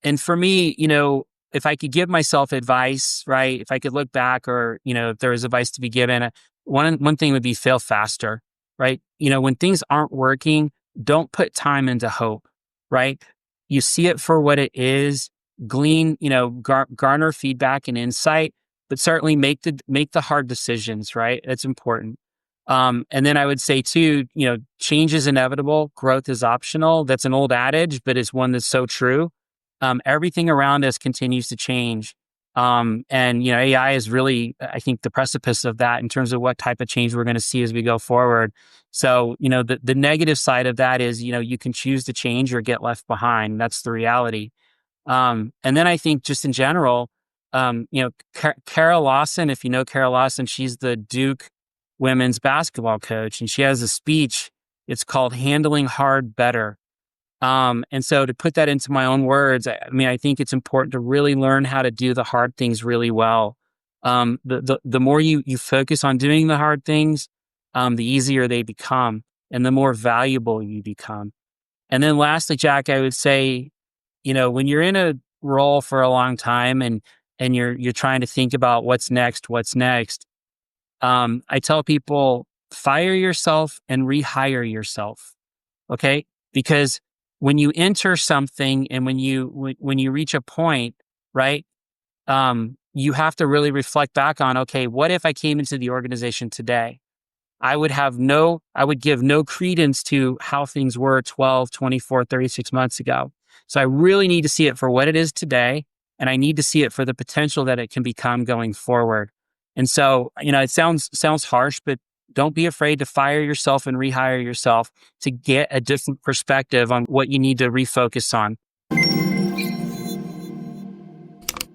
And for me, if I could give myself advice, right? If I could look back, or, if there was advice to be given, one thing would be fail faster, right? When things aren't working, don't put time into hope, right? You see it for what it is, glean, garner feedback and insight, but certainly make the hard decisions, right? That's important. And then I would say too, change is inevitable, growth is optional. That's an old adage, but it's one that's so true. Everything around us continues to change. And AI is really, I think, the precipice of that in terms of what type of change we're going to see as we go forward. So, the negative side of that is, you can choose to change or get left behind. That's the reality. And then I think just in general, Kara Lawson, if you know Kara Lawson, she's the Duke women's basketball coach, and she has a speech. It's called Handling Hard Better. And so to put that into my own words, I think it's important to really learn how to do the hard things really well. The more you focus on doing the hard things, the easier they become and the more valuable you become. And then lastly, Jack, I would say, when you're in a role for a long time and you're trying to think about what's next, I tell people, fire yourself and rehire yourself. Okay. Because when you enter something and when you reach a point, right, you have to really reflect back on, okay, what if I came into the organization today? I would give no credence to how things were 12, 24, 36 months ago. So I really need to see it for what it is today. And I need to see it for the potential that it can become going forward. And so, it sounds harsh, but don't be afraid to fire yourself and rehire yourself to get a different perspective on what you need to refocus on.